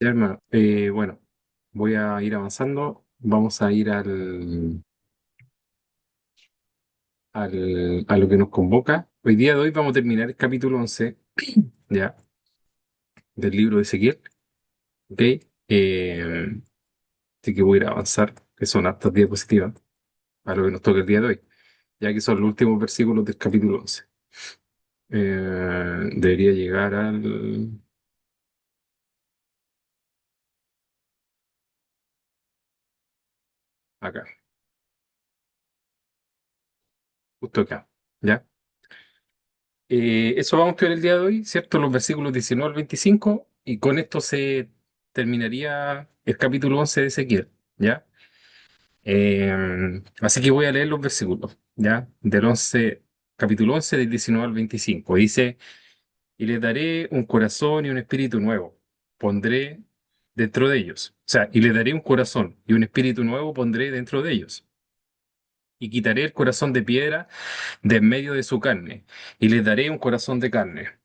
Ya, hermano, bueno, voy a ir avanzando. Vamos a ir a lo que nos convoca. Hoy día de hoy vamos a terminar el capítulo 11 ya, del libro de Ezequiel. ¿Ok? Así que voy a ir a avanzar, que son hartas diapositivas, a lo que nos toca el día de hoy, ya que son los últimos versículos del capítulo 11. Debería llegar acá, justo acá. ¿Ya? Eso vamos a ver el día de hoy, ¿cierto? Los versículos 19 al 25, y con esto se terminaría el capítulo 11 de Ezequiel, ¿ya? Así que voy a leer los versículos, ¿ya? Capítulo 11 del 19 al 25. Dice, y les daré un corazón y un espíritu nuevo, pondré dentro de ellos. O sea, y les daré un corazón y un espíritu nuevo pondré dentro de ellos. Y quitaré el corazón de piedra de en medio de su carne, y les daré un corazón de carne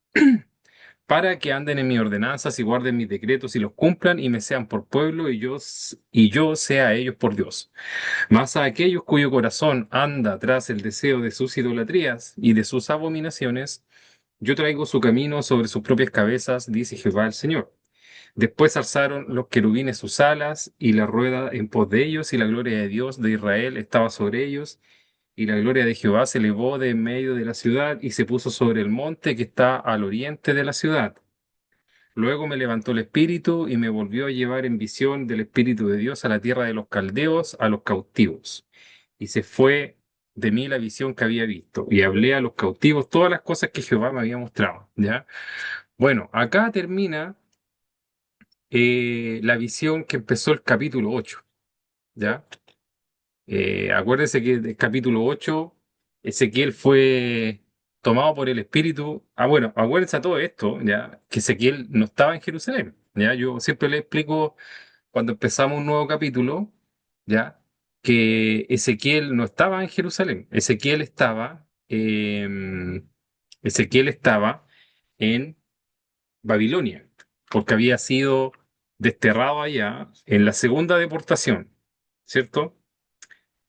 para que anden en mis ordenanzas y guarden mis decretos y los cumplan y me sean por pueblo y yo sea a ellos por Dios. Mas a aquellos cuyo corazón anda tras el deseo de sus idolatrías y de sus abominaciones, yo traigo su camino sobre sus propias cabezas, dice Jehová el Señor. Después alzaron los querubines sus alas y la rueda en pos de ellos y la gloria de Dios de Israel estaba sobre ellos. Y la gloria de Jehová se elevó de en medio de la ciudad y se puso sobre el monte que está al oriente de la ciudad. Luego me levantó el espíritu y me volvió a llevar en visión del espíritu de Dios a la tierra de los caldeos, a los cautivos. Y se fue de mí la visión que había visto. Y hablé a los cautivos todas las cosas que Jehová me había mostrado. ¿Ya? Bueno, acá termina la visión que empezó el capítulo 8. ¿Ya? Acuérdense que del capítulo 8 Ezequiel fue tomado por el Espíritu. Ah, bueno, acuérdense a todo esto, ya, que Ezequiel no estaba en Jerusalén. Ya, yo siempre le explico cuando empezamos un nuevo capítulo, ya, que Ezequiel no estaba en Jerusalén. Ezequiel estaba en Babilonia, porque había sido desterrado allá en la segunda deportación, ¿cierto?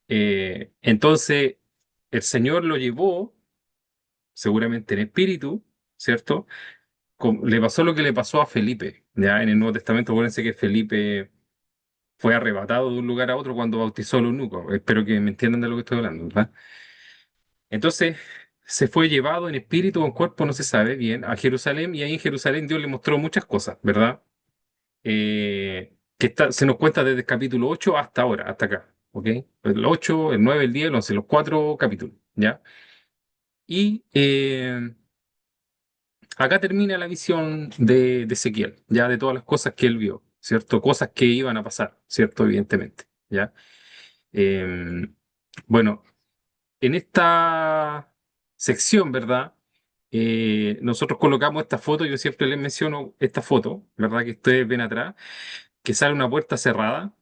Entonces, el Señor lo llevó, seguramente en espíritu, ¿cierto? Le pasó lo que le pasó a Felipe, ya en el Nuevo Testamento, acuérdense que Felipe fue arrebatado de un lugar a otro cuando bautizó a los eunucos. Espero que me entiendan de lo que estoy hablando, ¿verdad? Entonces, se fue llevado en espíritu o en cuerpo, no se sabe bien, a Jerusalén, y ahí en Jerusalén Dios le mostró muchas cosas, ¿verdad? Se nos cuenta desde el capítulo 8 hasta ahora, hasta acá, ¿ok? El 8, el 9, el 10, el 11, los cuatro capítulos, ¿ya? Y acá termina la visión de Ezequiel, ya de todas las cosas que él vio, ¿cierto? Cosas que iban a pasar, ¿cierto? Evidentemente, ¿ya? Eh, bueno, en esta sección, ¿verdad? Nosotros colocamos esta foto, yo siempre les menciono esta foto, ¿verdad? Que ustedes ven atrás, que sale una puerta cerrada.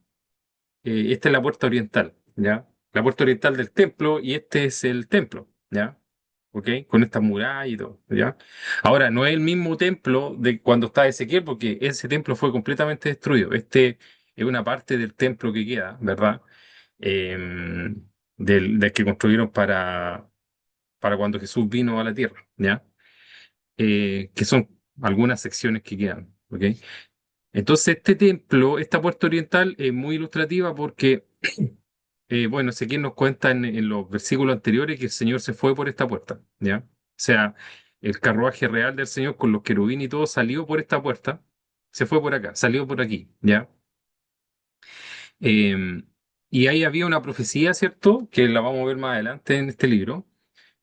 Esta es la puerta oriental, ¿ya? La puerta oriental del templo y este es el templo, ¿ya? ¿Ok? Con esta muralla y todo, ¿ya? Ahora, no es el mismo templo de cuando está Ezequiel, porque ese templo fue completamente destruido. Este es una parte del templo que queda, ¿verdad? Eh, del que construyeron para cuando Jesús vino a la tierra, ¿ya? Que son algunas secciones que quedan, ¿ok? Entonces, este templo, esta puerta oriental es muy ilustrativa porque bueno, Ezequiel nos cuenta en los versículos anteriores que el Señor se fue por esta puerta, ¿ya? O sea, el carruaje real del Señor con los querubines y todo salió por esta puerta, se fue por acá, salió por aquí, ¿ya? Eh, y ahí había una profecía, ¿cierto? Que la vamos a ver más adelante en este libro,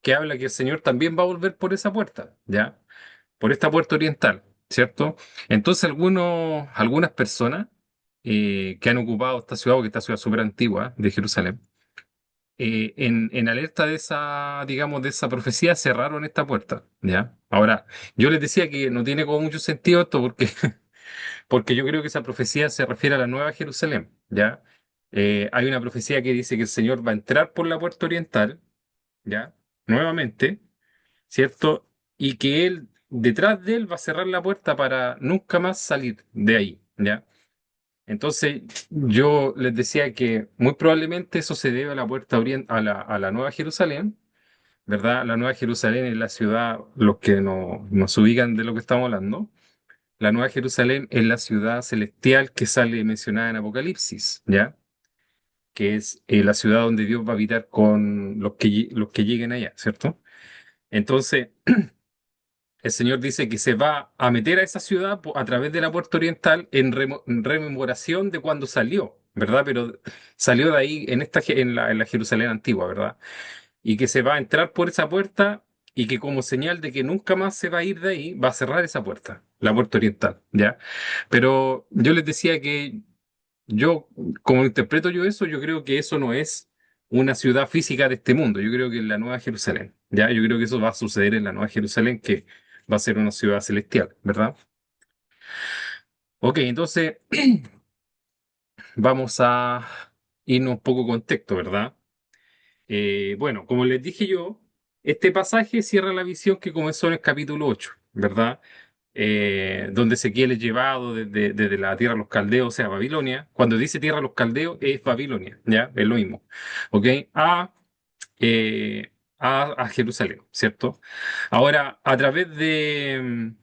que habla que el Señor también va a volver por esa puerta, ¿ya? Por esta puerta oriental, ¿cierto? Entonces algunas personas que han ocupado esta ciudad, porque esta ciudad es súper antigua de Jerusalén, en alerta de esa, digamos, de esa profecía, cerraron esta puerta, ¿ya? Ahora, yo les decía que no tiene como mucho sentido esto porque, porque yo creo que esa profecía se refiere a la Nueva Jerusalén, ¿ya? Hay una profecía que dice que el Señor va a entrar por la puerta oriental, ¿ya? Nuevamente, ¿cierto? Y que Él detrás de él va a cerrar la puerta para nunca más salir de ahí, ¿ya? Entonces, yo les decía que muy probablemente eso se debe a la puerta a la Nueva Jerusalén, ¿verdad? La Nueva Jerusalén es la ciudad, los que no, nos ubican de lo que estamos hablando. La Nueva Jerusalén es la ciudad celestial que sale mencionada en Apocalipsis, ¿ya? Que es la ciudad donde Dios va a habitar con los que lleguen allá, ¿cierto? Entonces, el Señor dice que se va a meter a esa ciudad a través de la puerta oriental en rememoración de cuando salió, ¿verdad? Pero salió de ahí en la Jerusalén antigua, ¿verdad? Y que se va a entrar por esa puerta y que como señal de que nunca más se va a ir de ahí, va a cerrar esa puerta, la puerta oriental, ¿ya? Pero yo les decía que yo, como interpreto yo eso, yo creo que eso no es una ciudad física de este mundo. Yo creo que es la Nueva Jerusalén, ¿ya? Yo creo que eso va a suceder en la Nueva Jerusalén, que va a ser una ciudad celestial, ¿verdad? Ok, entonces vamos a irnos un poco con contexto, ¿verdad? Bueno, como les dije yo, este pasaje cierra la visión que comenzó en el capítulo 8, ¿verdad? Donde Ezequiel es llevado desde la tierra de los caldeos, o sea, Babilonia. Cuando dice tierra de los caldeos, es Babilonia, ¿ya? Es lo mismo, ¿ok? A Jerusalén, ¿cierto? Ahora, a través de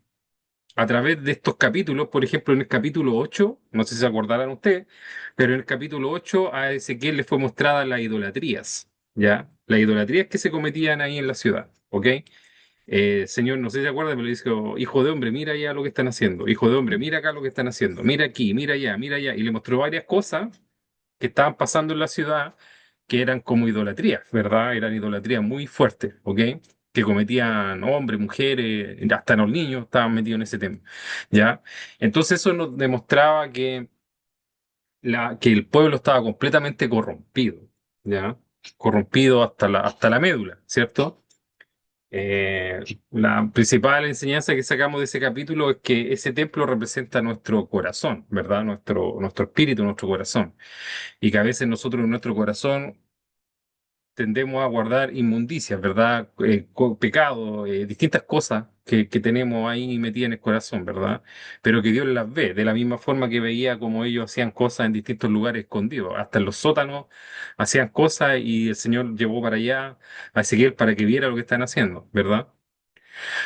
estos capítulos, por ejemplo, en el capítulo 8, no sé si se acordarán ustedes, pero en el capítulo 8 a Ezequiel le fue mostrada las idolatrías, ¿ya? Las idolatrías que se cometían ahí en la ciudad, ¿ok? Señor, no sé si se acuerda, pero le dice, "Oh, hijo de hombre, mira allá lo que están haciendo. Hijo de hombre, mira acá lo que están haciendo. Mira aquí, mira allá, mira allá." Y le mostró varias cosas que estaban pasando en la ciudad que eran como idolatrías, ¿verdad? Eran idolatrías muy fuertes, ¿ok? Que cometían hombres, mujeres, hasta los niños estaban metidos en ese tema, ¿ya? Entonces eso nos demostraba que el pueblo estaba completamente corrompido, ¿ya? Corrompido hasta la médula, ¿cierto? Eh, la principal enseñanza que sacamos de ese capítulo es que ese templo representa nuestro corazón, ¿verdad? Nuestro espíritu, nuestro corazón. Y que a veces nosotros en nuestro corazón tendemos a guardar inmundicias, ¿verdad? Pecados, distintas cosas que tenemos ahí metidas en el corazón, ¿verdad? Pero que Dios las ve, de la misma forma que veía como ellos hacían cosas en distintos lugares escondidos, hasta en los sótanos hacían cosas y el Señor llevó para allá a Ezequiel para que viera lo que están haciendo, ¿verdad?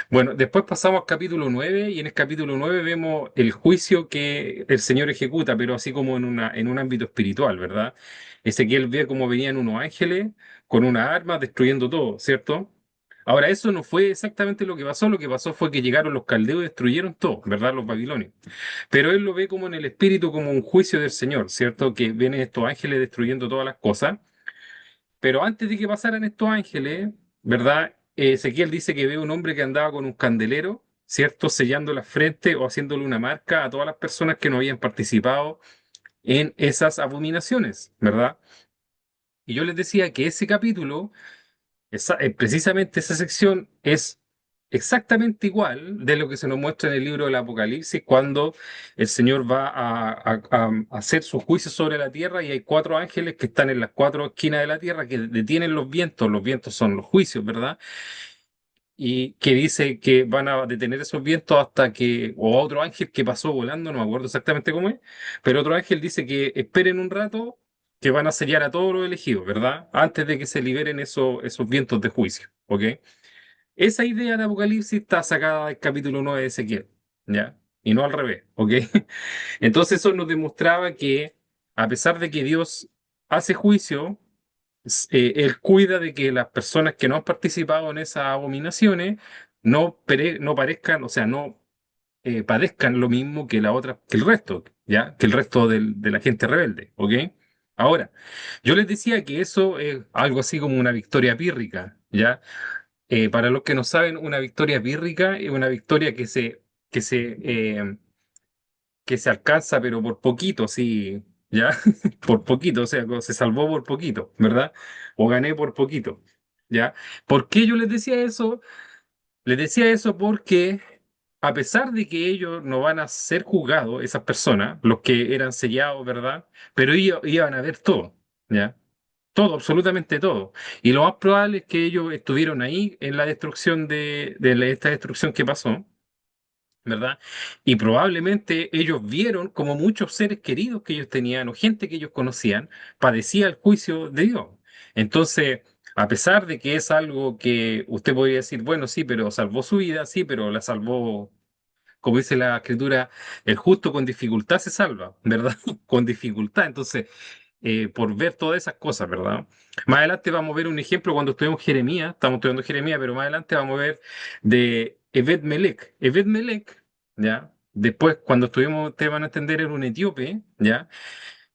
Bueno, después pasamos al capítulo 9 y en el capítulo 9 vemos el juicio que el Señor ejecuta, pero así como en un ámbito espiritual, ¿verdad? Ezequiel ve cómo venían unos ángeles con una arma destruyendo todo, ¿cierto? Ahora, eso no fue exactamente lo que pasó fue que llegaron los caldeos y destruyeron todo, ¿verdad? Los babilonios. Pero él lo ve como en el espíritu, como un juicio del Señor, ¿cierto? Que vienen estos ángeles destruyendo todas las cosas. Pero antes de que pasaran estos ángeles, ¿verdad? Ezequiel dice que ve un hombre que andaba con un candelero, ¿cierto? Sellando la frente o haciéndole una marca a todas las personas que no habían participado en esas abominaciones, ¿verdad? Y yo les decía que ese capítulo, precisamente esa sección, es exactamente igual de lo que se nos muestra en el libro del Apocalipsis, cuando el Señor va a hacer su juicio sobre la tierra y hay cuatro ángeles que están en las cuatro esquinas de la tierra que detienen los vientos son los juicios, ¿verdad? Y que dice que van a detener esos vientos hasta que, o otro ángel que pasó volando, no me acuerdo exactamente cómo es, pero otro ángel dice que esperen un rato, que van a sellar a todos los elegidos, ¿verdad? Antes de que se liberen esos vientos de juicio, ¿ok? Esa idea de Apocalipsis está sacada del capítulo 9 de Ezequiel, ¿ya? Y no al revés, ¿ok? Entonces eso nos demostraba que a pesar de que Dios hace juicio, Él cuida de que las personas que no han participado en esas abominaciones no parezcan, o sea, no padezcan lo mismo que que el resto, ¿ya? Que el resto de la gente rebelde, ¿ok? Ahora, yo les decía que eso es algo así como una victoria pírrica, ¿ya? Para los que no saben, una victoria pírrica es una victoria que se, eh, que se alcanza, pero por poquito, sí, ¿ya? Por poquito, o sea, se salvó por poquito, ¿verdad? O gané por poquito, ¿ya? ¿Por qué yo les decía eso? Les decía eso porque a pesar de que ellos no van a ser juzgados, esas personas, los que eran sellados, ¿verdad? Pero ellos iban a ver todo, ¿ya? Todo, absolutamente todo. Y lo más probable es que ellos estuvieron ahí en la destrucción esta destrucción que pasó. ¿verdad? Y probablemente ellos vieron como muchos seres queridos que ellos tenían o gente que ellos conocían padecía el juicio de Dios. Entonces, a pesar de que es algo que usted podría decir, bueno, sí, pero salvó su vida, sí, pero la salvó, como dice la escritura, el justo con dificultad se salva, ¿verdad? Con dificultad. Entonces, por ver todas esas cosas, ¿verdad? Más adelante vamos a ver un ejemplo cuando estudiamos Jeremías, estamos estudiando Jeremías, pero más adelante vamos a ver de Ebed Melech. Ebed Melech, ¿ya? Después, cuando estuvimos, ustedes van a entender, era un etíope, ¿ya?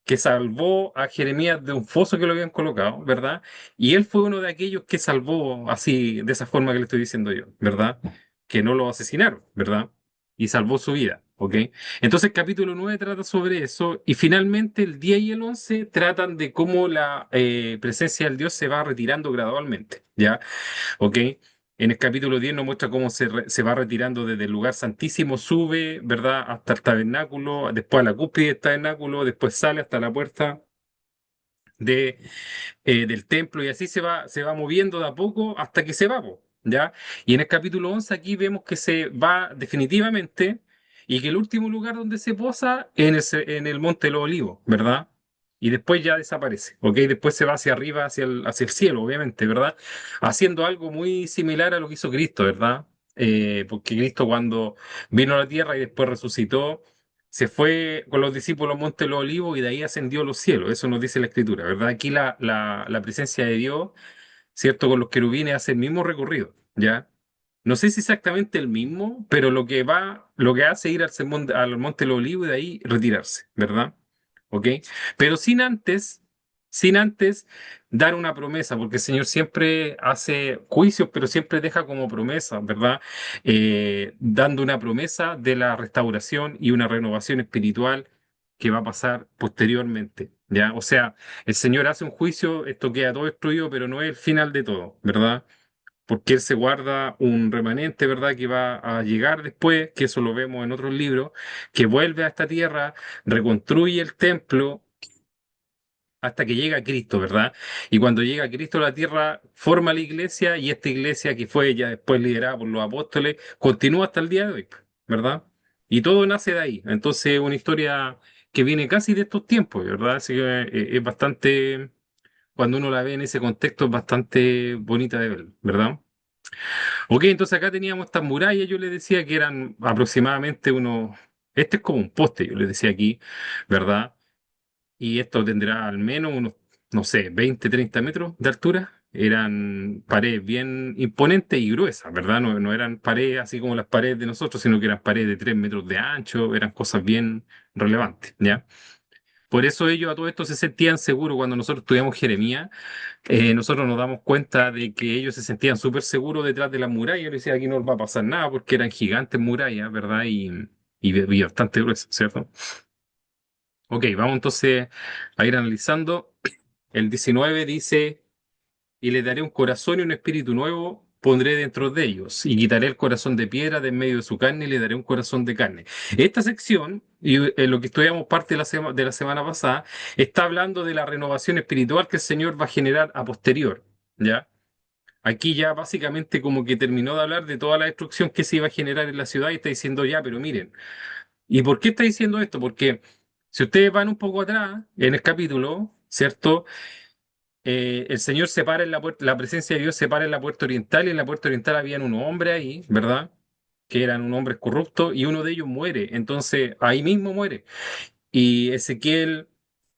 Que salvó a Jeremías de un foso que lo habían colocado, ¿verdad? Y él fue uno de aquellos que salvó así, de esa forma que le estoy diciendo yo, ¿verdad? Que no lo asesinaron, ¿verdad? Y salvó su vida, ¿ok? Entonces el capítulo 9 trata sobre eso y finalmente el 10 y el 11 tratan de cómo la presencia del Dios se va retirando gradualmente, ¿ya? ¿Ok? En el capítulo 10 nos muestra cómo se va retirando desde el lugar santísimo, sube, ¿verdad? Hasta el tabernáculo, después a la cúspide del tabernáculo, después sale hasta la puerta de, del templo y así se va moviendo de a poco hasta que se va, po, ¿ya? Y en el capítulo 11 aquí vemos que se va definitivamente y que el último lugar donde se posa en el Monte de los Olivos, ¿verdad? Y después ya desaparece, ¿ok? Después se va hacia arriba, hacia el cielo, obviamente, ¿verdad? Haciendo algo muy similar a lo que hizo Cristo, ¿verdad? Porque Cristo cuando vino a la tierra y después resucitó, se fue con los discípulos al Monte de los Olivos y de ahí ascendió a los cielos. Eso nos dice la Escritura, ¿verdad? Aquí la presencia de Dios, ¿cierto? Con los querubines hace el mismo recorrido, ¿ya? No sé si exactamente el mismo, pero lo que hace ir al Monte de los Olivos y de ahí retirarse, ¿verdad? ¿Ok? Pero sin antes dar una promesa, porque el Señor siempre hace juicios, pero siempre deja como promesa, ¿verdad? Dando una promesa de la restauración y una renovación espiritual que va a pasar posteriormente, ¿ya? O sea, el Señor hace un juicio, esto queda todo destruido, pero no es el final de todo, ¿verdad? Porque Él se guarda un remanente, ¿verdad? Que va a llegar después, que eso lo vemos en otros libros, que vuelve a esta tierra, reconstruye el templo hasta que llega Cristo, ¿verdad? Y cuando llega Cristo a la tierra, forma la iglesia y esta iglesia que fue ya después liderada por los apóstoles, continúa hasta el día de hoy, ¿verdad? Y todo nace de ahí. Entonces, una historia que viene casi de estos tiempos, ¿verdad? Así que es bastante, cuando uno la ve en ese contexto, es bastante bonita de ver, ¿verdad? Ok, entonces acá teníamos estas murallas, yo les decía que eran aproximadamente unos, este es como un poste, yo les decía aquí, ¿verdad? Y esto tendrá al menos unos, no sé, 20, 30 metros de altura. Eran paredes bien imponentes y gruesas, ¿verdad? No, no eran paredes así como las paredes de nosotros, sino que eran paredes de 3 metros de ancho, eran cosas bien relevantes, ¿ya? Por eso ellos a todo esto se sentían seguros cuando nosotros estudiamos Jeremías. Nosotros nos damos cuenta de que ellos se sentían súper seguros detrás de las murallas. Yo decía, aquí no les va a pasar nada porque eran gigantes murallas, ¿verdad? Y bastante gruesas, ¿cierto? Ok, vamos entonces a ir analizando. El 19 dice, y le daré un corazón y un espíritu nuevo, pondré dentro de ellos, y quitaré el corazón de piedra de en medio de su carne y le daré un corazón de carne. Esta sección, y lo que estudiamos parte de de la semana pasada, está hablando de la renovación espiritual que el Señor va a generar a posterior, ¿ya? Aquí ya básicamente como que terminó de hablar de toda la destrucción que se iba a generar en la ciudad y está diciendo ya, pero miren, ¿y por qué está diciendo esto? Porque si ustedes van un poco atrás en el capítulo, ¿cierto? El Señor se para en la puerta, la presencia de Dios se para en la puerta oriental y en la puerta oriental habían unos hombres ahí, ¿verdad? Que eran unos hombres corruptos y uno de ellos muere, entonces ahí mismo muere. Y Ezequiel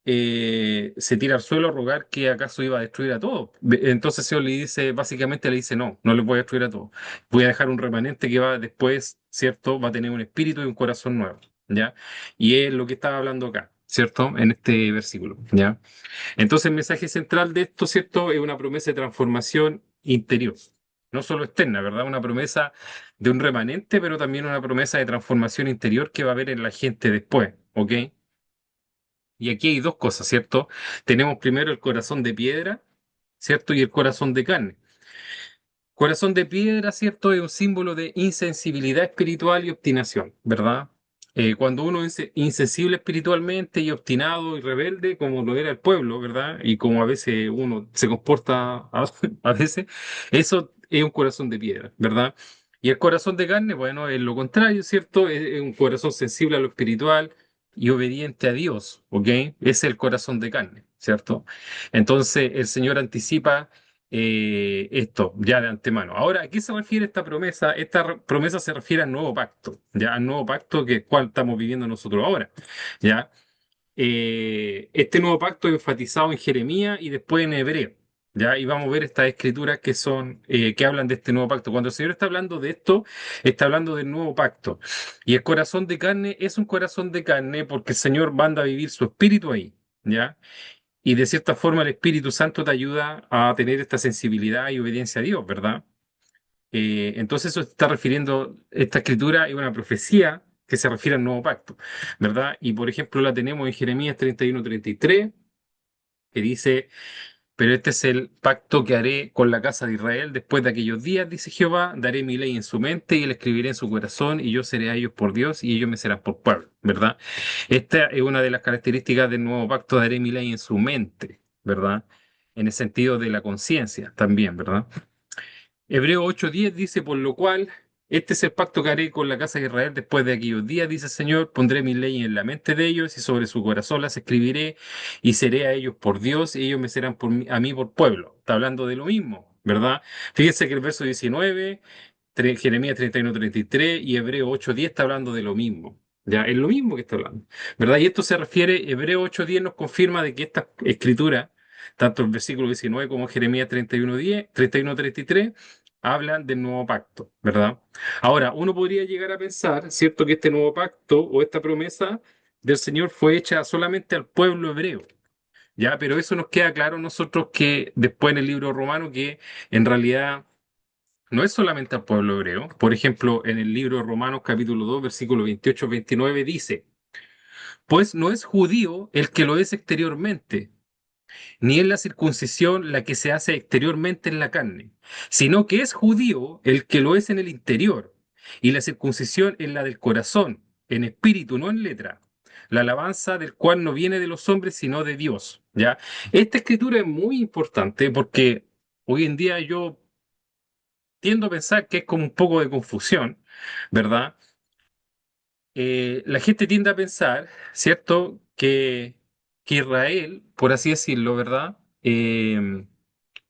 se tira al suelo a rogar que acaso iba a destruir a todos. Entonces el Señor le dice, básicamente le dice, no, no les voy a destruir a todos. Voy a dejar un remanente que va después, ¿cierto? Va a tener un espíritu y un corazón nuevo, ¿ya? Y es lo que estaba hablando acá, ¿cierto? En este versículo, ¿ya? Entonces el mensaje central de esto, ¿cierto? Es una promesa de transformación interior. No solo externa, ¿verdad? Una promesa de un remanente, pero también una promesa de transformación interior que va a haber en la gente después, ¿ok? Y aquí hay dos cosas, ¿cierto? Tenemos primero el corazón de piedra, ¿cierto? Y el corazón de carne. Corazón de piedra, ¿cierto? Es un símbolo de insensibilidad espiritual y obstinación, ¿verdad? Cuando uno es insensible espiritualmente y obstinado y rebelde, como lo era el pueblo, ¿verdad? Y como a veces uno se comporta a veces, eso es un corazón de piedra, ¿verdad? Y el corazón de carne, bueno, es lo contrario, ¿cierto? Es un corazón sensible a lo espiritual y obediente a Dios, ¿ok? Ese es el corazón de carne, ¿cierto? Entonces el Señor anticipa esto ya de antemano. Ahora, ¿a qué se refiere esta promesa? Esta promesa se refiere al nuevo pacto, ya al nuevo pacto que cual estamos viviendo nosotros ahora, ¿ya? Este nuevo pacto es enfatizado en Jeremías y después en Hebreo. ¿Ya? Y vamos a ver estas escrituras que son, que hablan de este nuevo pacto. Cuando el Señor está hablando de esto, está hablando del nuevo pacto. Y el corazón de carne es un corazón de carne porque el Señor manda a vivir su espíritu ahí. ¿Ya? Y de cierta forma el Espíritu Santo te ayuda a tener esta sensibilidad y obediencia a Dios, ¿verdad? Entonces eso está refiriendo, esta escritura es una profecía que se refiere al nuevo pacto, ¿verdad? Y por ejemplo la tenemos en Jeremías 31:33, que dice, pero este es el pacto que haré con la casa de Israel después de aquellos días, dice Jehová, daré mi ley en su mente y la escribiré en su corazón y yo seré a ellos por Dios y ellos me serán por pueblo, ¿verdad? Esta es una de las características del nuevo pacto, daré mi ley en su mente, ¿verdad? En el sentido de la conciencia también, ¿verdad? Hebreo 8:10 dice, por lo cual, este es el pacto que haré con la casa de Israel después de aquellos días, dice el Señor, pondré mis leyes en la mente de ellos y sobre su corazón las escribiré y seré a ellos por Dios y ellos me serán a mí por pueblo. Está hablando de lo mismo, ¿verdad? Fíjense que el verso 19, Jeremías 31:33 y Hebreo 8:10 está hablando de lo mismo. Ya, es lo mismo que está hablando, ¿verdad? Y esto se refiere, Hebreo 8:10 nos confirma de que esta escritura, tanto el versículo 19 como Jeremías 31:10, 31:33, hablan del nuevo pacto, ¿verdad? Ahora, uno podría llegar a pensar, ¿cierto?, que este nuevo pacto o esta promesa del Señor fue hecha solamente al pueblo hebreo, ¿ya? Pero eso nos queda claro a nosotros que después en el libro romano que en realidad no es solamente al pueblo hebreo. Por ejemplo, en el libro de Romanos capítulo 2 versículo 28-29 dice, pues no es judío el que lo es exteriormente, ni es la circuncisión la que se hace exteriormente en la carne, sino que es judío el que lo es en el interior, y la circuncisión es la del corazón, en espíritu, no en letra, la alabanza del cual no viene de los hombres, sino de Dios. ¿Ya? Esta escritura es muy importante porque hoy en día yo tiendo a pensar que es como un poco de confusión, ¿verdad? La gente tiende a pensar, ¿cierto?, que Israel, por así decirlo, ¿verdad?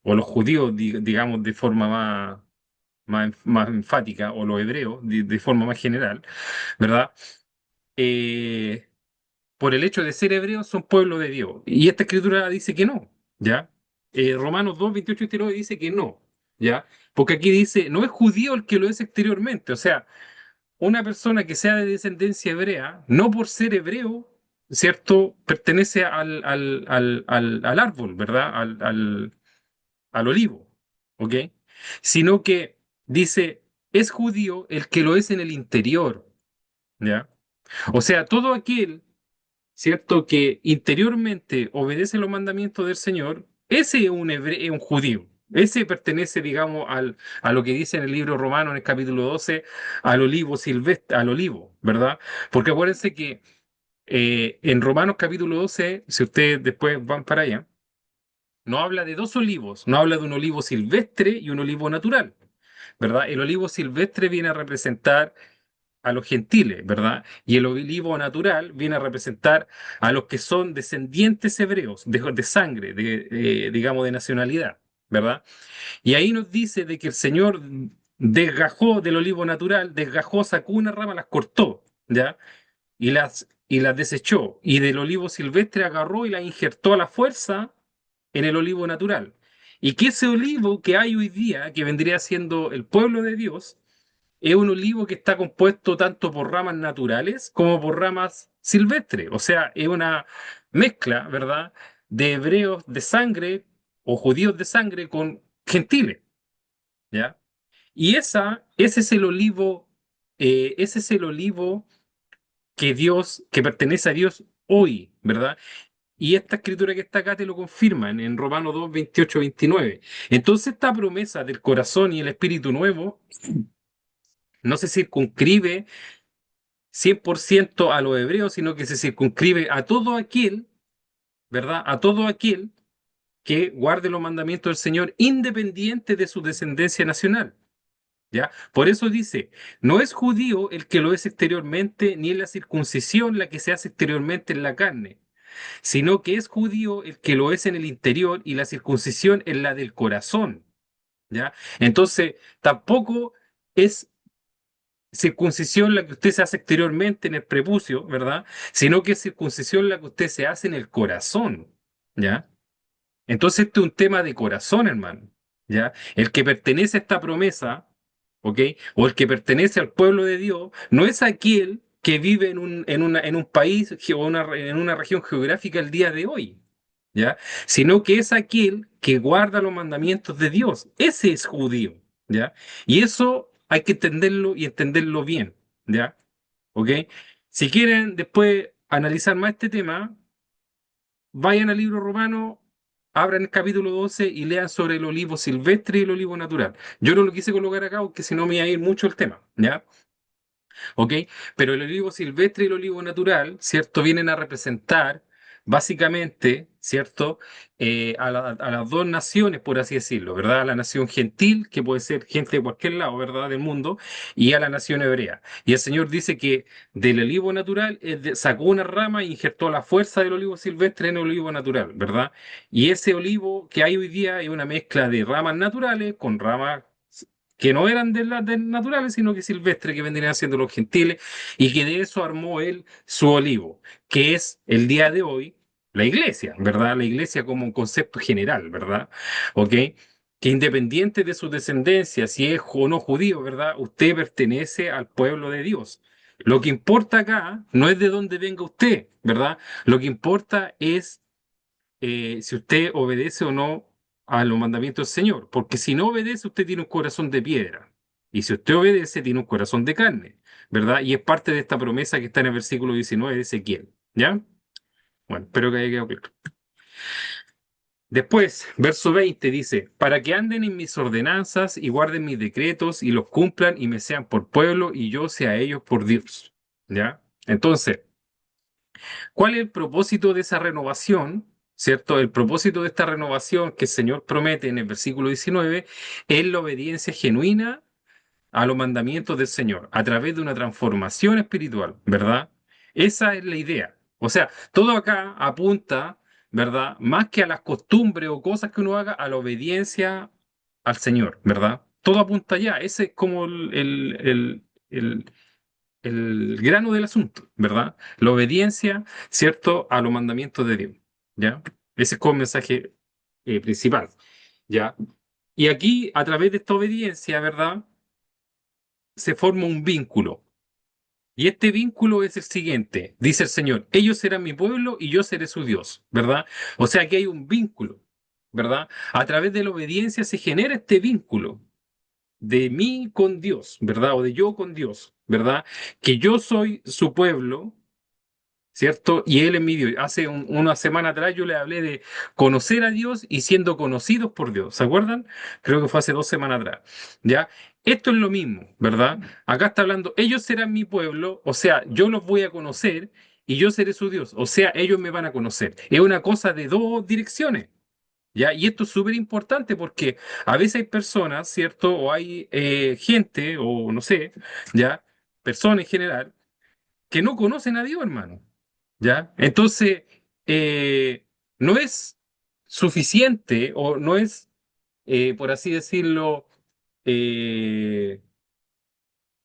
O los judíos, digamos, de forma más enfática, o los hebreos, de forma más general, ¿verdad? Eh, por el hecho de ser hebreos son pueblo de Dios. Y esta escritura dice que no, ¿ya? Romanos 2, 28 y 29 dice que no, ¿ya? Porque aquí dice, no es judío el que lo es exteriormente, o sea, una persona que sea de descendencia hebrea, no por ser hebreo, ¿cierto? Pertenece al árbol, ¿verdad? Al olivo, ¿ok? Sino que dice, es judío el que lo es en el interior, ¿ya? O sea, todo aquel, ¿cierto? Que interiormente obedece los mandamientos del Señor, ese es un es un judío. Ese pertenece, digamos, a lo que dice en el libro romano, en el capítulo 12, al olivo silvestre, al olivo, ¿verdad? Porque acuérdense que en Romanos capítulo 12, si ustedes después van para allá, no habla de dos olivos, no habla de un olivo silvestre y un olivo natural, ¿verdad? El olivo silvestre viene a representar a los gentiles, ¿verdad? Y el olivo natural viene a representar a los que son descendientes hebreos, de sangre, digamos, de nacionalidad, ¿verdad? Y ahí nos dice de que el Señor desgajó del olivo natural, desgajó, sacó una rama, las cortó, ¿ya? Y las desechó. Y del olivo silvestre agarró y la injertó a la fuerza en el olivo natural. Y que ese olivo que hay hoy día, que vendría siendo el pueblo de Dios, es un olivo que está compuesto tanto por ramas naturales como por ramas silvestres. O sea, es una mezcla, ¿verdad?, de hebreos de sangre o judíos de sangre con gentiles, ¿ya? Y ese es el olivo, ese es el olivo que pertenece a Dios hoy, ¿verdad? Y esta escritura que está acá te lo confirma en Romanos 2, 28, 29. Entonces, esta promesa del corazón y el espíritu nuevo no se circunscribe 100% a los hebreos, sino que se circunscribe a todo aquel, ¿verdad? A todo aquel que guarde los mandamientos del Señor independiente de su descendencia nacional. ¿Ya? Por eso dice, no es judío el que lo es exteriormente, ni es la circuncisión la que se hace exteriormente en la carne, sino que es judío el que lo es en el interior y la circuncisión es la del corazón, ¿ya? Entonces, tampoco es circuncisión la que usted se hace exteriormente en el prepucio, ¿verdad? Sino que es circuncisión la que usted se hace en el corazón, ¿ya? Entonces, este es un tema de corazón, hermano, ¿ya? El que pertenece a esta promesa, ¿ok? O el que pertenece al pueblo de Dios, no es aquel que vive en un país en una región geográfica el día de hoy, ¿ya? Sino que es aquel que guarda los mandamientos de Dios. Ese es judío, ¿ya? Y eso hay que entenderlo y entenderlo bien, ¿ya? ¿Ok? Si quieren después analizar más este tema, vayan al libro romano, abran el capítulo 12 y lean sobre el olivo silvestre y el olivo natural. Yo no lo quise colocar acá porque si no me iba a ir mucho el tema, ¿ya? ¿Ok? Pero el olivo silvestre y el olivo natural, ¿cierto? Vienen a representar básicamente, ¿cierto? A las dos naciones, por así decirlo, ¿verdad? A la nación gentil, que puede ser gente de cualquier lado, ¿verdad? Del mundo, y a la nación hebrea. Y el Señor dice que del olivo natural sacó una rama e injertó la fuerza del olivo silvestre en el olivo natural, ¿verdad? Y ese olivo que hay hoy día es una mezcla de ramas naturales con ramas que no eran de naturales, sino que silvestres, que vendrían siendo los gentiles, y que de eso armó él su olivo, que es el día de hoy la iglesia, ¿verdad? La iglesia como un concepto general, ¿verdad? ¿Ok? Que independiente de su descendencia, si es o no judío, ¿verdad? Usted pertenece al pueblo de Dios. Lo que importa acá no es de dónde venga usted, ¿verdad? Lo que importa es si usted obedece o no a los mandamientos del Señor, porque si no obedece, usted tiene un corazón de piedra, y si usted obedece, tiene un corazón de carne, ¿verdad? Y es parte de esta promesa que está en el versículo 19 de Ezequiel, ¿ya? Bueno, espero que haya quedado claro. Después, verso 20 dice, para que anden en mis ordenanzas y guarden mis decretos y los cumplan y me sean por pueblo y yo sea ellos por Dios, ¿ya? Entonces, ¿cuál es el propósito de esa renovación? ¿Cierto? El propósito de esta renovación que el Señor promete en el versículo 19 es la obediencia genuina a los mandamientos del Señor a través de una transformación espiritual, ¿verdad? Esa es la idea. O sea, todo acá apunta, ¿verdad? Más que a las costumbres o cosas que uno haga, a la obediencia al Señor, ¿verdad? Todo apunta allá. Ese es como el grano del asunto, ¿verdad? La obediencia, ¿cierto?, a los mandamientos de Dios, ¿ya? Ese es como el mensaje principal, ¿ya? Y aquí, a través de esta obediencia, ¿verdad?, se forma un vínculo. Y este vínculo es el siguiente, dice el Señor, ellos serán mi pueblo y yo seré su Dios, ¿verdad? O sea que hay un vínculo, ¿verdad? A través de la obediencia se genera este vínculo de mí con Dios, ¿verdad? O de yo con Dios, ¿verdad? Que yo soy su pueblo, ¿cierto? Y él es mi Dios. Hace una semana atrás yo le hablé de conocer a Dios y siendo conocidos por Dios. ¿Se acuerdan? Creo que fue hace 2 semanas atrás. ¿Ya? Esto es lo mismo, ¿verdad? Acá está hablando, ellos serán mi pueblo, o sea, yo los voy a conocer y yo seré su Dios, o sea, ellos me van a conocer. Es una cosa de dos direcciones. ¿Ya? Y esto es súper importante porque a veces hay personas, ¿cierto? O hay gente, o no sé, ¿ya? Personas en general, que no conocen a Dios, hermano. ¿Ya? Entonces, eh, no es suficiente o no es, por así decirlo, eh,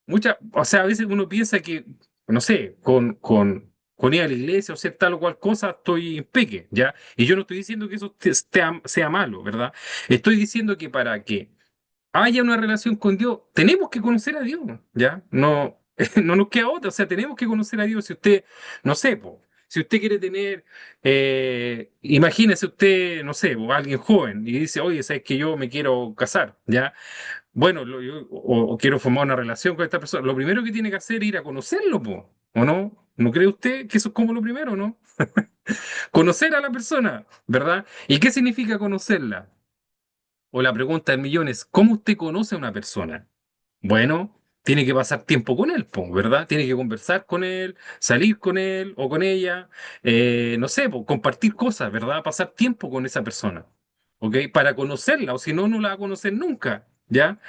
o sea, a veces uno piensa que, no sé, con ir a la iglesia o hacer tal o cual cosa, estoy en peque, ¿ya? Y yo no estoy diciendo que eso sea malo, ¿verdad? Estoy diciendo que para que haya una relación con Dios, tenemos que conocer a Dios, ¿ya? No, no nos queda otra, o sea, tenemos que conocer a Dios. Si usted, no sé, po, si usted quiere tener, imagínese usted, no sé, po, alguien joven y dice, oye, ¿sabes que yo me quiero casar? ¿Ya? Bueno, o quiero formar una relación con esta persona. Lo primero que tiene que hacer es ir a conocerlo, po, ¿o no? ¿No cree usted que eso es como lo primero, no? Conocer a la persona, ¿verdad? ¿Y qué significa conocerla? O la pregunta del millón es, ¿cómo usted conoce a una persona? Bueno, tiene que pasar tiempo con él, po, ¿verdad? Tiene que conversar con él, salir con él o con ella, no sé, po, compartir cosas, ¿verdad? Pasar tiempo con esa persona, ¿ok? Para conocerla, o si no, no la va a conocer nunca. ¿ya?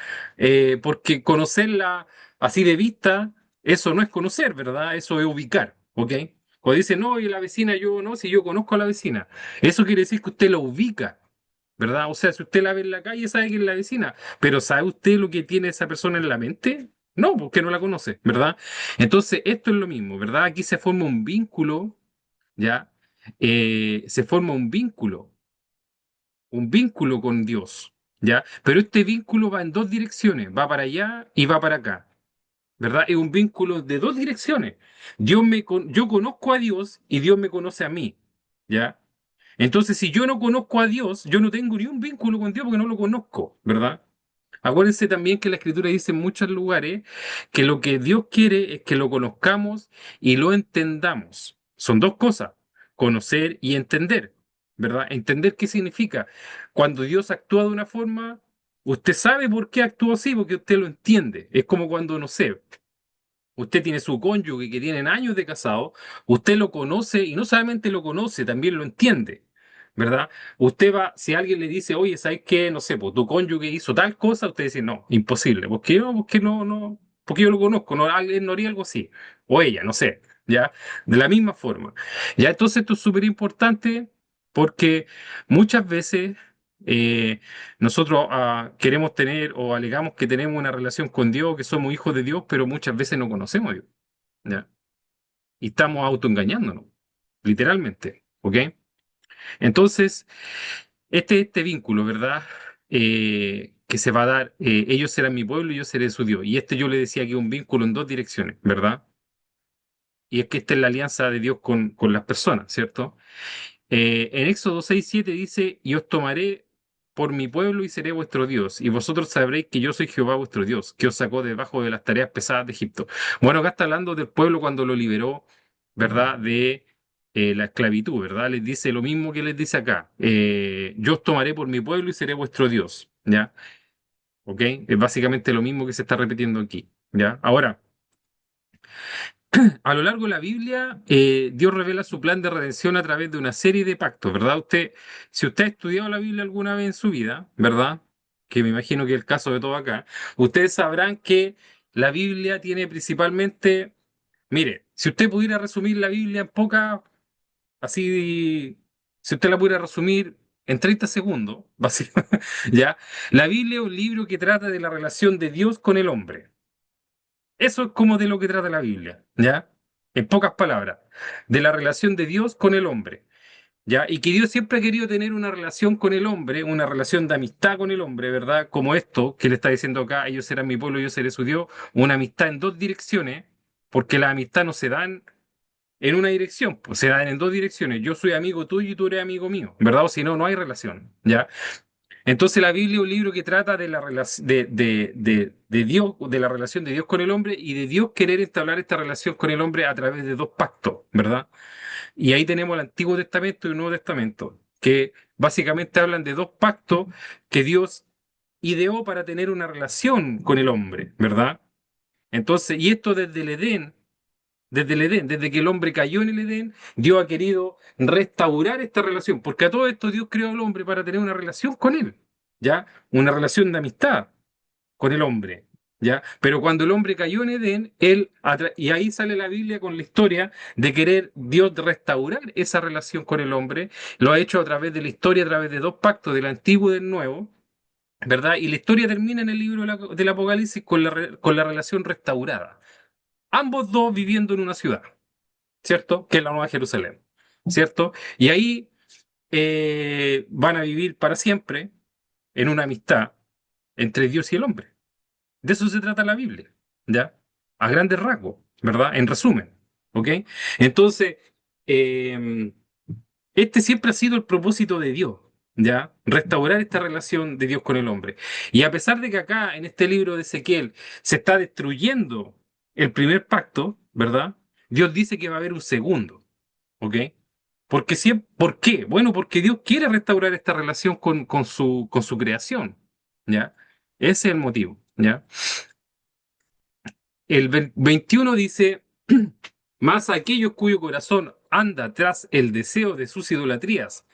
Porque conocerla así de vista, eso no es conocer, ¿verdad? Eso es ubicar, ¿ok? Cuando dice, no, y la vecina, yo no, si yo conozco a la vecina, eso quiere decir que usted la ubica, ¿verdad? O sea, si usted la ve en la calle, sabe que es la vecina, pero ¿sabe usted lo que tiene esa persona en la mente? No, porque no la conoce, ¿verdad? Entonces, esto es lo mismo, ¿verdad? Aquí se forma un vínculo, ¿ya? Se forma un vínculo con Dios, ¿ya? Pero este vínculo va en dos direcciones, va para allá y va para acá, ¿verdad? Es un vínculo de dos direcciones. Yo conozco a Dios y Dios me conoce a mí, ¿ya? Entonces, si yo no conozco a Dios, yo no tengo ni un vínculo con Dios porque no lo conozco, ¿verdad? Acuérdense también que la Escritura dice en muchos lugares que lo que Dios quiere es que lo conozcamos y lo entendamos. Son dos cosas, conocer y entender, ¿verdad? Entender qué significa. Cuando Dios actúa de una forma, usted sabe por qué actúa así, porque usted lo entiende. Es como cuando, no sé, usted tiene su cónyuge que tienen años de casado, usted lo conoce y no solamente lo conoce, también lo entiende, ¿verdad? Usted va, si alguien le dice, oye, ¿sabes qué? No sé, pues tu cónyuge hizo tal cosa, usted dice, no, imposible. ¿Por qué no? Porque no, porque yo lo conozco, no, alguien no haría algo así. O ella, no sé, ¿ya? De la misma forma. Ya, entonces esto es súper importante porque muchas veces nosotros queremos tener o alegamos que tenemos una relación con Dios, que somos hijos de Dios, pero muchas veces no conocemos a Dios, ¿ya? Y estamos autoengañándonos, literalmente, ¿ok? Entonces, este vínculo, ¿verdad? Que se va a dar, ellos serán mi pueblo y yo seré su Dios. Y este yo le decía que es un vínculo en dos direcciones, ¿verdad? Y es que esta es la alianza de Dios con las personas, ¿cierto? En Éxodo 6:7 dice, y os tomaré por mi pueblo y seré vuestro Dios, y vosotros sabréis que yo soy Jehová vuestro Dios, que os sacó debajo de las tareas pesadas de Egipto. Bueno, acá está hablando del pueblo cuando lo liberó, ¿verdad? De la esclavitud, ¿verdad? Les dice lo mismo que les dice acá. Yo os tomaré por mi pueblo y seré vuestro Dios, ¿ya? ¿Ok? Es básicamente lo mismo que se está repitiendo aquí, ¿ya? Ahora, a lo largo de la Biblia, Dios revela su plan de redención a través de una serie de pactos, ¿verdad? Si usted ha estudiado la Biblia alguna vez en su vida, ¿verdad? Que me imagino que es el caso de todo acá, ustedes sabrán que la Biblia tiene principalmente, mire, si usted pudiera resumir la Biblia en pocas, así, si usted la pudiera resumir en 30 segundos, básicamente, ¿ya? La Biblia es un libro que trata de la relación de Dios con el hombre. Eso es como de lo que trata la Biblia, ¿ya? En pocas palabras, de la relación de Dios con el hombre, ¿ya? Y que Dios siempre ha querido tener una relación con el hombre, una relación de amistad con el hombre, ¿verdad? Como esto que le está diciendo acá, ellos serán mi pueblo, yo seré su Dios, una amistad en dos direcciones, porque la amistad no se da en una dirección, pues se dan en dos direcciones. Yo soy amigo tuyo y tú eres amigo mío, ¿verdad? O si no, no hay relación, ¿ya? Entonces la Biblia es un libro que trata de la relación de Dios, de la relación de Dios con el hombre y de Dios querer entablar esta relación con el hombre a través de dos pactos, ¿verdad? Y ahí tenemos el Antiguo Testamento y el Nuevo Testamento, que básicamente hablan de dos pactos que Dios ideó para tener una relación con el hombre, ¿verdad? Entonces, y esto desde que el hombre cayó en el Edén, Dios ha querido restaurar esta relación, porque a todo esto Dios creó al hombre para tener una relación con él, ¿ya? Una relación de amistad con el hombre, ¿ya? Pero cuando el hombre cayó en Edén, y ahí sale la Biblia con la historia de querer Dios restaurar esa relación con el hombre, lo ha hecho a través de la historia, a través de dos pactos, del antiguo y del nuevo, ¿verdad? Y la historia termina en el libro del Apocalipsis con la relación restaurada. Ambos dos viviendo en una ciudad. ¿Cierto? Que es la Nueva Jerusalén, ¿cierto? Y ahí van a vivir para siempre en una amistad entre Dios y el hombre. De eso se trata la Biblia, ¿ya? A grandes rasgos, ¿verdad? En resumen, ¿ok? Entonces, eh, este siempre ha sido el propósito de Dios, ¿ya? Restaurar esta relación de Dios con el hombre. Y a pesar de que acá, en este libro de Ezequiel, se está destruyendo el primer pacto, ¿verdad? Dios dice que va a haber un segundo. ¿Ok? ¿Por qué? Bueno, porque Dios quiere restaurar esta relación con su creación, ¿ya? Ese es el motivo, ¿ya? El 21 dice, más aquellos cuyo corazón anda tras el deseo de sus idolatrías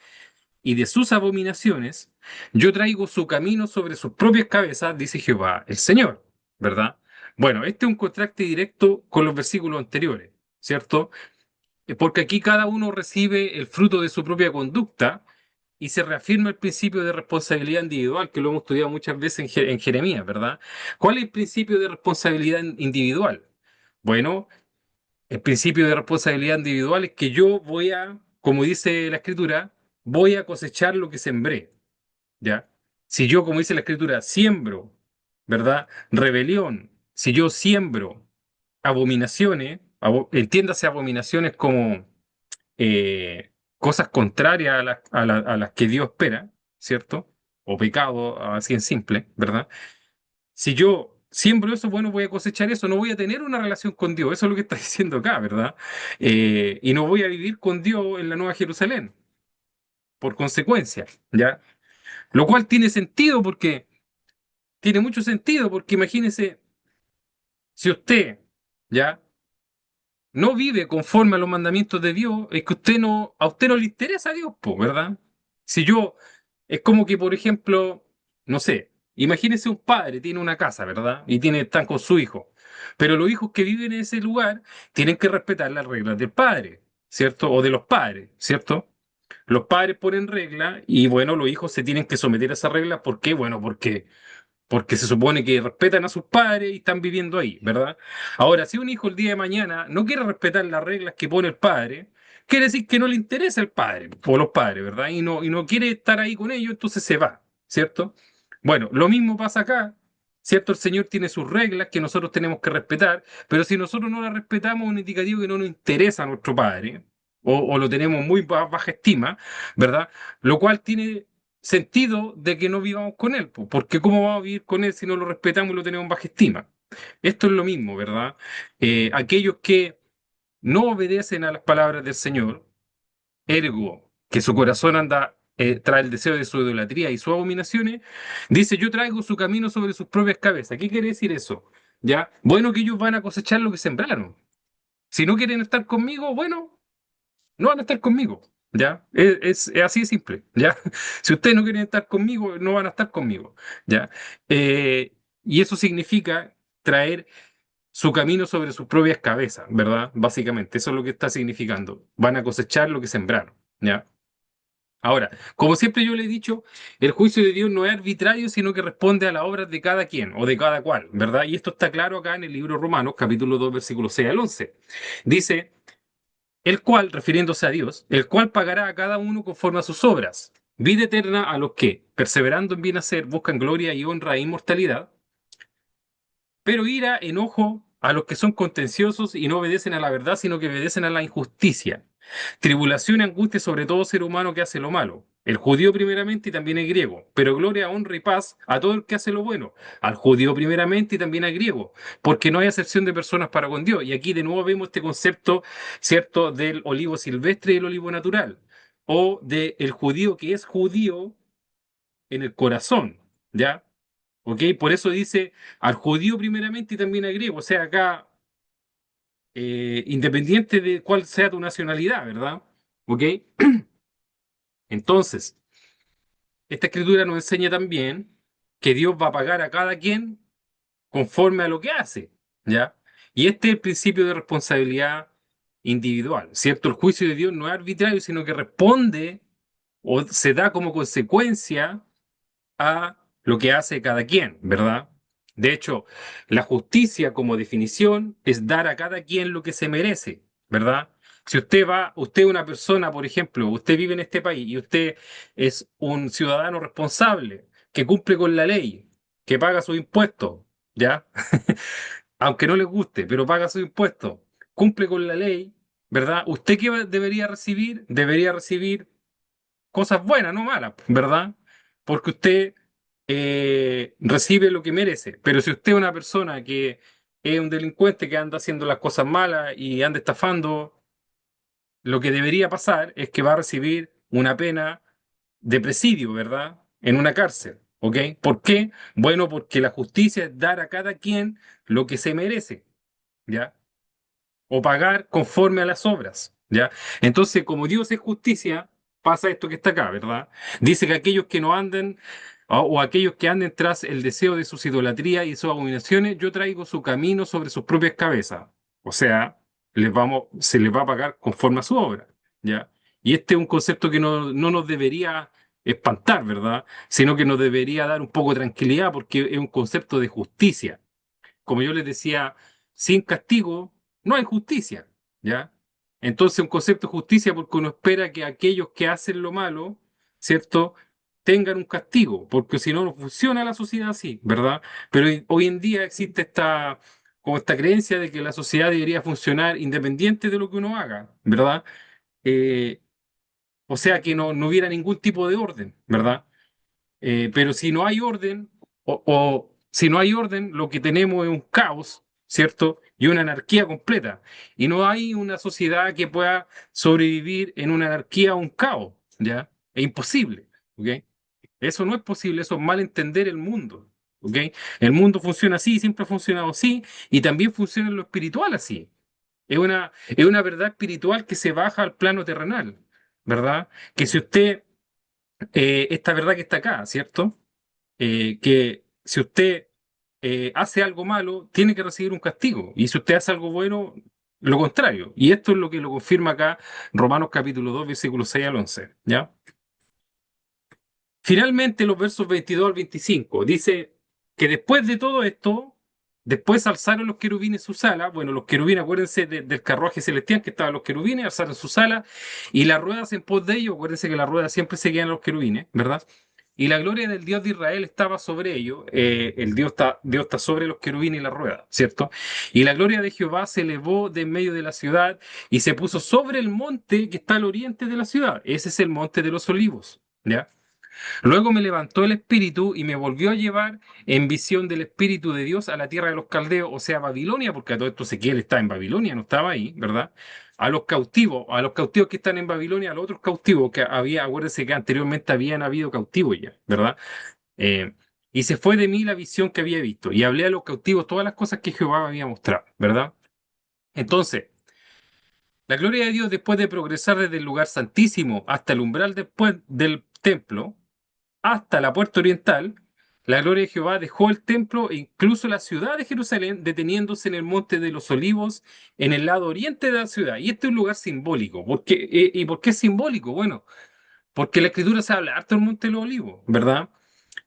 y de sus abominaciones, yo traigo su camino sobre sus propias cabezas, dice Jehová el Señor, ¿verdad? Bueno, este es un contraste directo con los versículos anteriores, ¿cierto? Porque aquí cada uno recibe el fruto de su propia conducta y se reafirma el principio de responsabilidad individual, que lo hemos estudiado muchas veces en Jeremías, ¿verdad? ¿Cuál es el principio de responsabilidad individual? Bueno, el principio de responsabilidad individual es que yo voy a, como dice la Escritura, voy a cosechar lo que sembré, ¿ya? Si yo, como dice la Escritura, siembro, ¿verdad? Rebelión, si yo siembro abominaciones, entiéndase abominaciones como cosas contrarias a las que Dios espera, ¿cierto? O pecado, así en simple, ¿verdad? Si yo siembro eso, bueno, voy a cosechar eso, no voy a tener una relación con Dios, eso es lo que está diciendo acá, ¿verdad? Y no voy a vivir con Dios en la Nueva Jerusalén, por consecuencia, ¿ya? Lo cual tiene sentido porque, tiene mucho sentido porque imagínese, si usted, ¿ya? No vive conforme a los mandamientos de Dios, es que a usted no le interesa a Dios, po, ¿verdad? Si yo, es como que, por ejemplo, no sé, imagínese un padre, tiene una casa, ¿verdad? Y están con su hijo. Pero los hijos que viven en ese lugar tienen que respetar las reglas del padre, ¿cierto? O de los padres, ¿cierto? Los padres ponen reglas y bueno, los hijos se tienen que someter a esas reglas. ¿Por qué? Bueno, porque se supone que respetan a sus padres y están viviendo ahí, ¿verdad? Ahora, si un hijo el día de mañana no quiere respetar las reglas que pone el padre, quiere decir que no le interesa el padre o los padres, ¿verdad? Y no quiere estar ahí con ellos, entonces se va, ¿cierto? Bueno, lo mismo pasa acá, ¿cierto? El Señor tiene sus reglas que nosotros tenemos que respetar, pero si nosotros no las respetamos, es un indicativo que no nos interesa a nuestro padre. O lo tenemos muy baja estima, ¿verdad? Lo cual tiene sentido de que no vivamos con él, po, porque ¿cómo vamos a vivir con él si no lo respetamos y lo tenemos en baja estima? Esto es lo mismo, ¿verdad? Aquellos que no obedecen a las palabras del Señor, ergo, que su corazón anda tras el deseo de su idolatría y sus abominaciones, dice, yo traigo su camino sobre sus propias cabezas. ¿Qué quiere decir eso? ¿Ya? Bueno, que ellos van a cosechar lo que sembraron. Si no quieren estar conmigo, bueno, no van a estar conmigo, ¿ya? Es así de simple, ¿ya? Si ustedes no quieren estar conmigo, no van a estar conmigo, ¿ya? Y eso significa traer su camino sobre sus propias cabezas, ¿verdad? Básicamente, eso es lo que está significando. Van a cosechar lo que sembraron, ¿ya? Ahora, como siempre yo le he dicho, el juicio de Dios no es arbitrario, sino que responde a las obras de cada quien o de cada cual, ¿verdad? Y esto está claro acá en el libro Romanos, capítulo 2, versículo 6 al 11. Dice, el cual, refiriéndose a Dios, el cual pagará a cada uno conforme a sus obras. Vida eterna a los que, perseverando en bien hacer, buscan gloria y honra e inmortalidad, pero ira, enojo a los que son contenciosos y no obedecen a la verdad, sino que obedecen a la injusticia. Tribulación y angustia sobre todo ser humano que hace lo malo. El judío primeramente y también el griego, pero gloria, honra y paz a todo el que hace lo bueno, al judío primeramente y también al griego, porque no hay acepción de personas para con Dios. Y aquí de nuevo vemos este concepto, ¿cierto?, del olivo silvestre y el olivo natural, o del judío que es judío en el corazón, ¿ya? ¿Ok? Por eso dice al judío primeramente y también al griego, o sea, acá, independiente de cuál sea tu nacionalidad, ¿verdad? ¿Ok? Entonces, esta escritura nos enseña también que Dios va a pagar a cada quien conforme a lo que hace, ¿ya? Y este es el principio de responsabilidad individual, ¿cierto? El juicio de Dios no es arbitrario, sino que responde o se da como consecuencia a lo que hace cada quien, ¿verdad? De hecho, la justicia como definición es dar a cada quien lo que se merece, ¿verdad? Si usted es una persona, por ejemplo, usted vive en este país y usted es un ciudadano responsable, que cumple con la ley, que paga sus impuestos, ¿ya? Aunque no le guste, pero paga sus impuestos, cumple con la ley, ¿verdad? ¿Usted qué debería recibir? Debería recibir cosas buenas, no malas, ¿verdad? Porque usted recibe lo que merece. Pero si usted es una persona que es un delincuente que anda haciendo las cosas malas y anda estafando, lo que debería pasar es que va a recibir una pena de presidio, ¿verdad? En una cárcel, ¿ok? ¿Por qué? Bueno, porque la justicia es dar a cada quien lo que se merece, ¿ya? O pagar conforme a las obras, ¿ya? Entonces, como Dios es justicia, pasa esto que está acá, ¿verdad? Dice que aquellos que no anden, o aquellos que anden tras el deseo de sus idolatrías y sus abominaciones, yo traigo su camino sobre sus propias cabezas. O sea, se les va a pagar conforme a su obra, ¿ya? Y este es un concepto que no nos debería espantar, ¿verdad? Sino que nos debería dar un poco de tranquilidad porque es un concepto de justicia. Como yo les decía, sin castigo no hay justicia, ¿ya? Entonces, un concepto de justicia porque uno espera que aquellos que hacen lo malo, ¿cierto? Tengan un castigo, porque si no, no funciona la sociedad así, ¿verdad? Pero hoy en día existe como esta creencia de que la sociedad debería funcionar independiente de lo que uno haga, ¿verdad? Eh, o sea, que no hubiera ningún tipo de orden, ¿verdad? Pero si no hay orden, o si no hay orden, lo que tenemos es un caos, ¿cierto? Y una anarquía completa. Y no hay una sociedad que pueda sobrevivir en una anarquía o un caos, ¿ya? Es imposible, ¿ok? Eso no es posible, eso es mal entender el mundo, ¿ok? El mundo funciona así, siempre ha funcionado así, y también funciona en lo espiritual así. Es una verdad espiritual que se baja al plano terrenal, ¿verdad? Que si usted, esta verdad que está acá, ¿cierto? Que si usted hace algo malo, tiene que recibir un castigo. Y si usted hace algo bueno, lo contrario. Y esto es lo que lo confirma acá Romanos capítulo 2 versículos 6 al 11. ¿Ya? Finalmente, los versos 22 al 25 dice que después de todo esto, después alzaron los querubines sus alas. Bueno, los querubines, acuérdense del carruaje celestial que estaban los querubines, alzaron sus alas y las ruedas en pos de ellos. Acuérdense que las ruedas siempre seguían a los querubines, ¿verdad? Y la gloria del Dios de Israel estaba sobre ellos. El Dios está sobre los querubines y las ruedas, ¿cierto? Y la gloria de Jehová se elevó de en medio de la ciudad y se puso sobre el monte que está al oriente de la ciudad. Ese es el monte de los olivos, ¿ya? Luego me levantó el espíritu y me volvió a llevar en visión del espíritu de Dios a la tierra de los caldeos, o sea, Babilonia, porque a todo esto Ezequiel está en Babilonia, no estaba ahí, ¿verdad? A los cautivos que están en Babilonia, a los otros cautivos que había, acuérdense que anteriormente habían habido cautivos ya, ¿verdad? Eh, y se fue de mí la visión que había visto, y hablé a los cautivos todas las cosas que Jehová me había mostrado, ¿verdad? Entonces, la gloria de Dios después de progresar desde el lugar santísimo hasta el umbral después del templo, hasta la puerta oriental, la gloria de Jehová dejó el templo e incluso la ciudad de Jerusalén, deteniéndose en el monte de los olivos, en el lado oriente de la ciudad. Y este es un lugar simbólico. ¿Y por qué es simbólico? Bueno, porque la Escritura se habla harto del monte de los olivos, ¿verdad?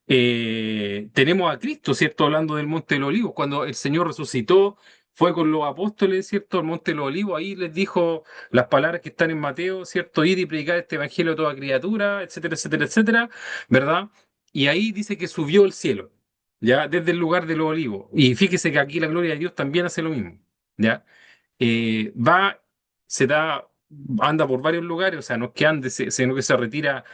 Tenemos a Cristo, ¿cierto? Hablando del Monte de los Olivos, cuando el Señor resucitó, fue con los apóstoles, ¿cierto? Al Monte de los Olivos, ahí les dijo las palabras que están en Mateo, ¿cierto? Ir y predicar este evangelio a toda criatura, etcétera, etcétera, etcétera, ¿verdad? Y ahí dice que subió al cielo, ¿ya? Desde el lugar de los olivos. Y fíjese que aquí la gloria de Dios también hace lo mismo, ¿ya? Va, se da, anda por varios lugares, o sea, no es que ande, sino que se retira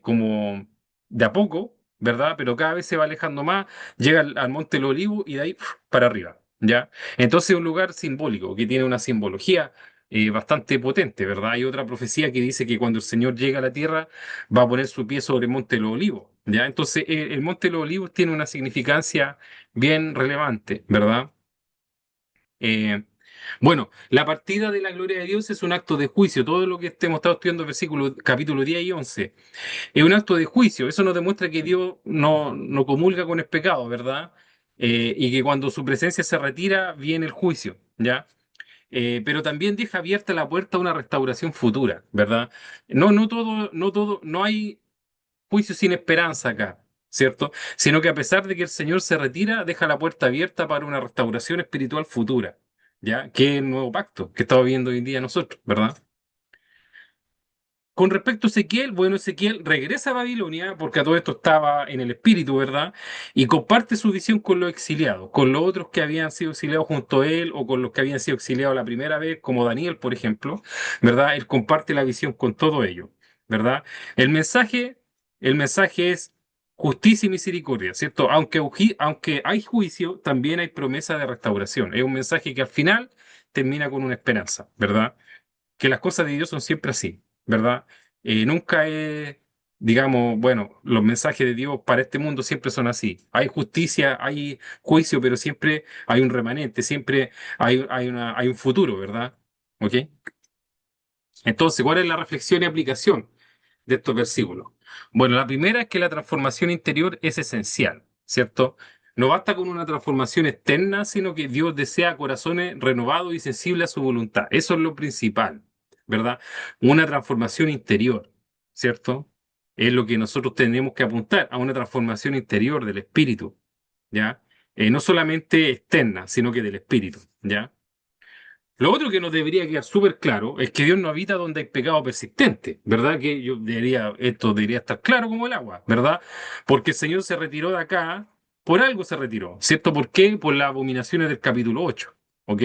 como de a poco, ¿verdad? Pero cada vez se va alejando más, llega al Monte del Olivo y de ahí para arriba, ¿ya? Entonces es un lugar simbólico, que tiene una simbología bastante potente, ¿verdad? Hay otra profecía que dice que cuando el Señor llega a la tierra va a poner su pie sobre el Monte de los Olivos, ¿ya? Entonces el Monte de los Olivos tiene una significancia bien relevante, ¿verdad? Eh, bueno, la partida de la gloria de Dios es un acto de juicio. Todo lo que hemos estado estudiando, capítulo 10 y 11 es un acto de juicio. Eso nos demuestra que Dios no comulga con el pecado, ¿verdad? Y que cuando su presencia se retira, viene el juicio, ¿ya? Pero también deja abierta la puerta a una restauración futura, ¿verdad? No hay juicio sin esperanza acá, ¿cierto? Sino que a pesar de que el Señor se retira, deja la puerta abierta para una restauración espiritual futura, ¿ya? Que es el nuevo pacto que estamos viendo hoy en día nosotros, ¿verdad? Con respecto a Ezequiel, bueno, Ezequiel regresa a Babilonia porque a todo esto estaba en el espíritu, ¿verdad? Y comparte su visión con los exiliados, con los otros que habían sido exiliados junto a él o con los que habían sido exiliados la primera vez, como Daniel, por ejemplo, ¿verdad? Él comparte la visión con todo ello, ¿verdad? El mensaje, el mensaje es justicia y misericordia, ¿cierto? Aunque hay juicio, también hay promesa de restauración. Es un mensaje que al final termina con una esperanza, ¿verdad? Que las cosas de Dios son siempre así, ¿verdad? Nunca es, digamos, bueno, los mensajes de Dios para este mundo siempre son así. Hay justicia, hay juicio, pero siempre hay un remanente, siempre hay un futuro, ¿verdad? ¿Ok? Entonces, ¿cuál es la reflexión y aplicación? de estos versículos? Bueno, la primera es que la transformación interior es esencial, ¿cierto? No basta con una transformación externa, sino que Dios desea corazones renovados y sensibles a su voluntad. Eso es lo principal, ¿verdad? Una transformación interior, ¿cierto? Es lo que nosotros tenemos que apuntar a una transformación interior del espíritu, ¿ya? No solamente externa, sino que del espíritu, ¿ya? Lo otro que nos debería quedar súper claro es que Dios no habita donde hay pecado persistente, ¿verdad? Que esto debería estar claro como el agua, ¿verdad? Porque el Señor se retiró de acá, por algo se retiró, ¿cierto? ¿Por qué? Por las abominaciones del capítulo 8, ¿ok?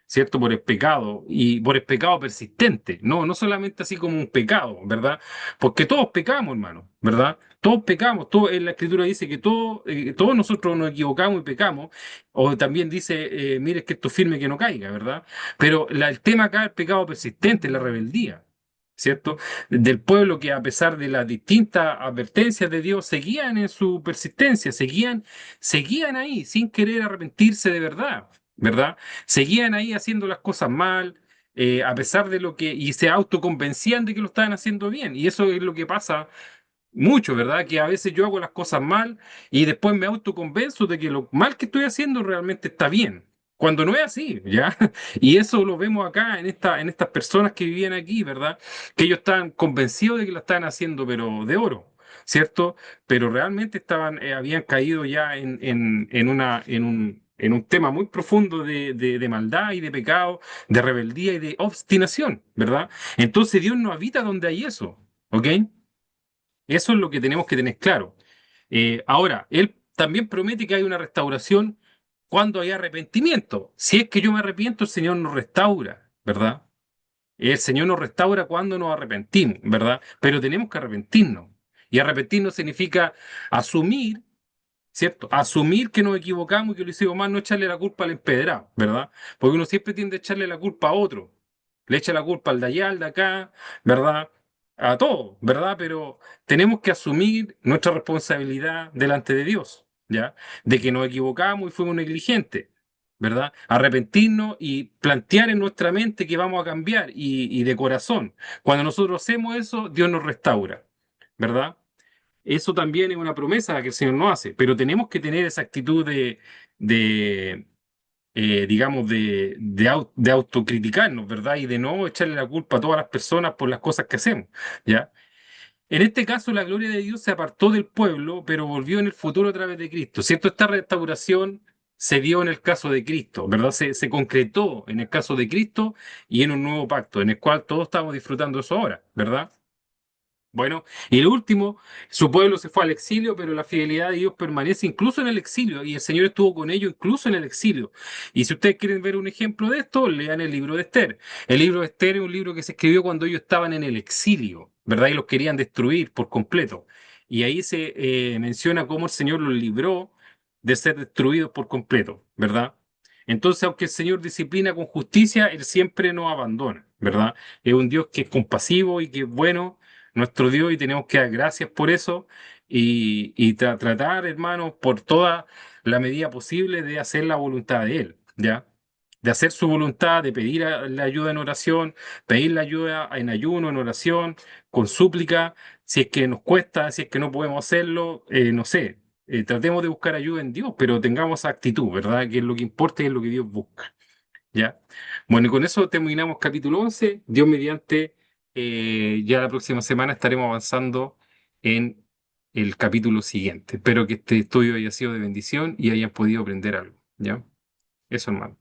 ¿Cierto? Por el pecado y por el pecado persistente, no solamente así como un pecado, ¿verdad? Porque todos pecamos, hermano, ¿verdad? Todos pecamos, todo, en la Escritura dice que todos nosotros nos equivocamos y pecamos, o también dice, mire que esto firme que no caiga, ¿verdad? Pero el tema acá es el pecado persistente, la rebeldía, ¿cierto? Del pueblo que a pesar de las distintas advertencias de Dios, seguían en su persistencia, seguían ahí sin querer arrepentirse de verdad, ¿verdad? Seguían ahí haciendo las cosas mal, a pesar de lo que, y se autoconvencían de que lo estaban haciendo bien. Y eso es lo que pasa mucho, ¿verdad? Que a veces yo hago las cosas mal y después me autoconvenzo de que lo mal que estoy haciendo realmente está bien. Cuando no es así, ¿ya? Y eso lo vemos acá en estas personas que vivían aquí, ¿verdad? Que ellos estaban convencidos de que lo estaban haciendo, pero de oro, ¿cierto? Pero realmente habían caído ya en un tema muy profundo de maldad y de pecado, de rebeldía y de obstinación, ¿verdad? Entonces Dios no habita donde hay eso, ¿ok? Eso es lo que tenemos que tener claro. Ahora, Él también promete que hay una restauración cuando hay arrepentimiento. Si es que yo me arrepiento, el Señor nos restaura, ¿verdad? El Señor nos restaura cuando nos arrepentimos, ¿verdad? Pero tenemos que arrepentirnos. Y arrepentirnos significa asumir, ¿cierto? Asumir que nos equivocamos y que lo hicimos mal, no echarle la culpa al empedrado, ¿verdad? Porque uno siempre tiende a echarle la culpa a otro. Le echa la culpa al de allá, al de acá, ¿verdad? A todo, ¿verdad? Pero tenemos que asumir nuestra responsabilidad delante de Dios, ¿ya? De que nos equivocamos y fuimos negligentes, ¿verdad? Arrepentirnos y plantear en nuestra mente que vamos a cambiar y de corazón. Cuando nosotros hacemos eso, Dios nos restaura, ¿verdad? Eso también es una promesa que el Señor nos hace, pero tenemos que tener esa actitud de digamos, de autocriticarnos, ¿verdad? Y de no echarle la culpa a todas las personas por las cosas que hacemos, ¿ya? En este caso, la gloria de Dios se apartó del pueblo, pero volvió en el futuro a través de Cristo, ¿cierto? Esta restauración se dio en el caso de Cristo, ¿verdad? Se concretó en el caso de Cristo y en un nuevo pacto, en el cual todos estamos disfrutando eso ahora, ¿verdad? Bueno, y el último, su pueblo se fue al exilio, pero la fidelidad de Dios permanece incluso en el exilio, y el Señor estuvo con ellos incluso en el exilio. Y si ustedes quieren ver un ejemplo de esto, lean el libro de Esther. El libro de Esther es un libro que se escribió cuando ellos estaban en el exilio, ¿verdad? Y los querían destruir por completo. Y ahí se menciona cómo el Señor los libró de ser destruidos por completo, ¿verdad? Entonces, aunque el Señor disciplina con justicia, Él siempre nos abandona, ¿verdad? Es un Dios que es compasivo y que es bueno nuestro Dios y tenemos que dar gracias por eso y tratar, hermanos, por toda la medida posible de hacer la voluntad de Él, ¿ya? De hacer su voluntad, de pedir la ayuda en oración, pedir la ayuda en ayuno, en oración, con súplica, si es que nos cuesta, si es que no podemos hacerlo, no sé, tratemos de buscar ayuda en Dios, pero tengamos esa actitud, ¿verdad? Que es lo que importa y es lo que Dios busca. ¿Ya? Bueno, y con eso terminamos capítulo 11. Dios mediante, ya la próxima semana estaremos avanzando en el capítulo siguiente. Espero que este estudio haya sido de bendición y hayan podido aprender algo, ¿ya? Eso, hermano.